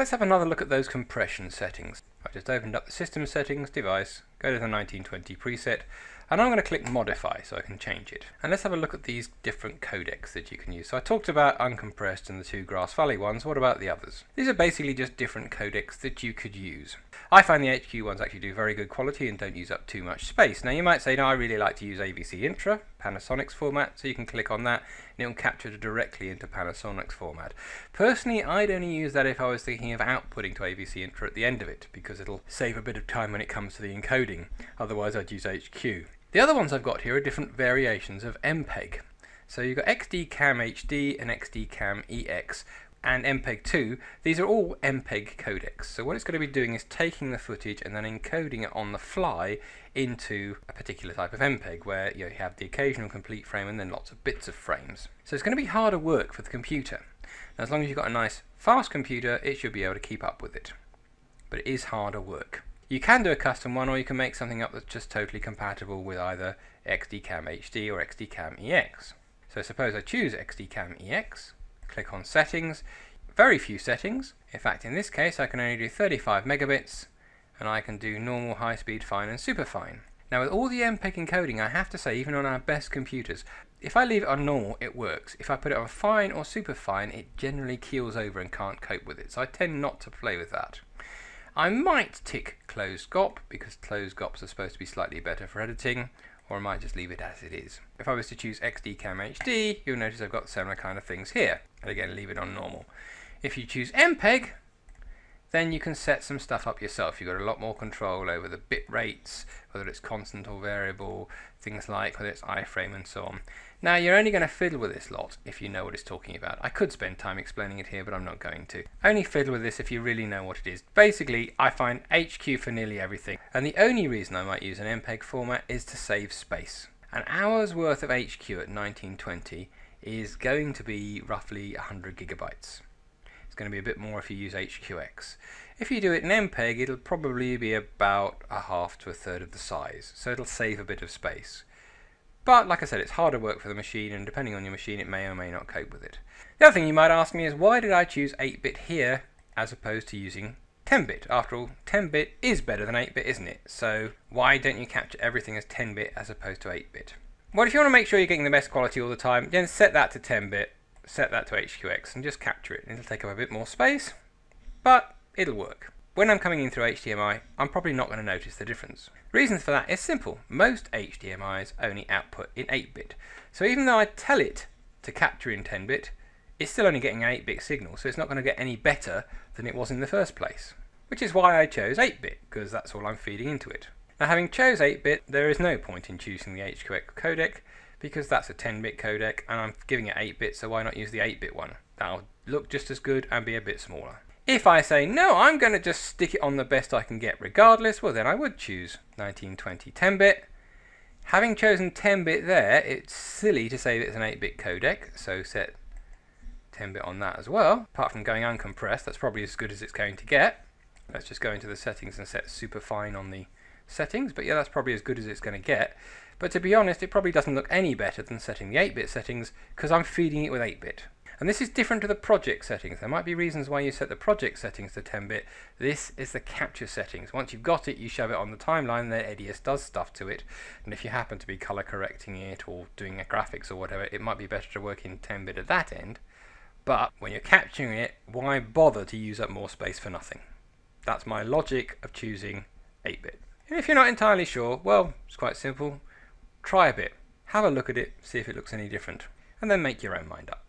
let's have another look at those compression settings. I just opened up the system settings, device, go to the 1920 preset, and I'm going to click modify so I can change it. And let's have a look at these different codecs that you can use. So I talked about uncompressed and the two Grass Valley ones. What about the others? These are basically just different codecs that you could use. I find the HQ ones actually do very good quality and don't use up too much space. Now you might say, no, I really like to use AVC Intra, Panasonic's format, so you can click on that and it will capture it directly into Panasonic's format. Personally, I'd only use that if I was thinking of outputting to AVC Intra at the end of it, because it'll save a bit of time when it comes to the encoding. Otherwise I'd use HQ. The other ones I've got here are different variations of MPEG. So you've got XDCAM HD and XDCAM EX and MPEG-2. These are all MPEG codecs. So what it's going to be doing is taking the footage and then encoding it on the fly into a particular type of MPEG, where you have the occasional complete frame and then lots of bits of frames. So it's going to be harder work for the computer. Now, as long as you've got a nice fast computer, it should be able to keep up with it. But it is harder work. You can do a custom one, or you can make something up that's just totally compatible with either XDCAM HD or XDCAM EX. So suppose I choose XDCAM EX, click on settings, very few settings. In fact, in this case I can only do 35 megabits, and I can do normal, high speed, fine and super fine. Now with all the MPEG encoding, I have to say, even on our best computers, if I leave it on normal, it works. If I put it on fine or super fine, it generally keels over and can't cope with it. So I tend not to play with that. I might tick closed GOP, because closed GOPs are supposed to be slightly better for editing, or I might just leave it as it is. If I was to choose XDCAM HD, you'll notice I've got similar kind of things here. And again, leave it on normal. If you choose MPEG, then you can set some stuff up yourself. You've got a lot more control over the bit rates, whether it's constant or variable, things like whether it's iframe and so on. Now you're only going to fiddle with this lot if you know what it's talking about. I could spend time explaining it here, but I'm not going to. Only fiddle with this if you really know what it is. Basically, I find HQ for nearly everything, and the only reason I might use an MPEG format is to save space. An hour's worth of HQ at 1920 is going to be roughly 100 gigabytes. It's going to be a bit more if you use HQX. If you do it in MPEG, it'll probably be about a half to a third of the size, so it'll save a bit of space. But like I said, it's harder work for the machine, and depending on your machine, it may or may not cope with it. The other thing you might ask me is, why did I choose 8-bit here as opposed to using 10-bit? After all, 10-bit is better than 8-bit, isn't it? So why don't you capture everything as 10-bit as opposed to 8-bit? Well, if you want to make sure you're getting the best quality all the time, then set that to 10-bit, set that to HQX, and just capture it. It'll take up a bit more space, but it'll work. When I'm coming in through HDMI, I'm probably not going to notice the difference. The reason for that is simple. Most HDMIs only output in 8-bit. So even though I tell it to capture in 10-bit, it's still only getting an 8-bit signal, so it's not going to get any better than it was in the first place. Which is why I chose 8-bit, because that's all I'm feeding into it. Now, having chose 8-bit, there is no point in choosing the HQX codec, because that's a 10-bit codec, and I'm giving it 8-bit, so why not use the 8-bit one? That'll look just as good and be a bit smaller. If I say, no, I'm going to just stick it on the best I can get regardless, well then I would choose 1920 10-bit. Having chosen 10-bit there, it's silly to say that it's an 8-bit codec, so set 10-bit on that as well. Apart from going uncompressed, that's probably as good as it's going to get. Let's just go into the settings and set super fine on the settings, but yeah, that's probably as good as it's going to get. But to be honest, it probably doesn't look any better than setting the 8-bit settings, because I'm feeding it with 8-bit. And this is different to the project settings. There might be reasons why you set the project settings to 10-bit. This is the capture settings. Once you've got it, you shove it on the timeline, then EDIUS does stuff to it. And if you happen to be color correcting it or doing a graphics or whatever, it might be better to work in 10-bit at that end. But when you're capturing it, why bother to use up more space for nothing? That's my logic of choosing 8-bit. And if you're not entirely sure, well, it's quite simple. Try a bit. Have a look at it, see if it looks any different, and then make your own mind up.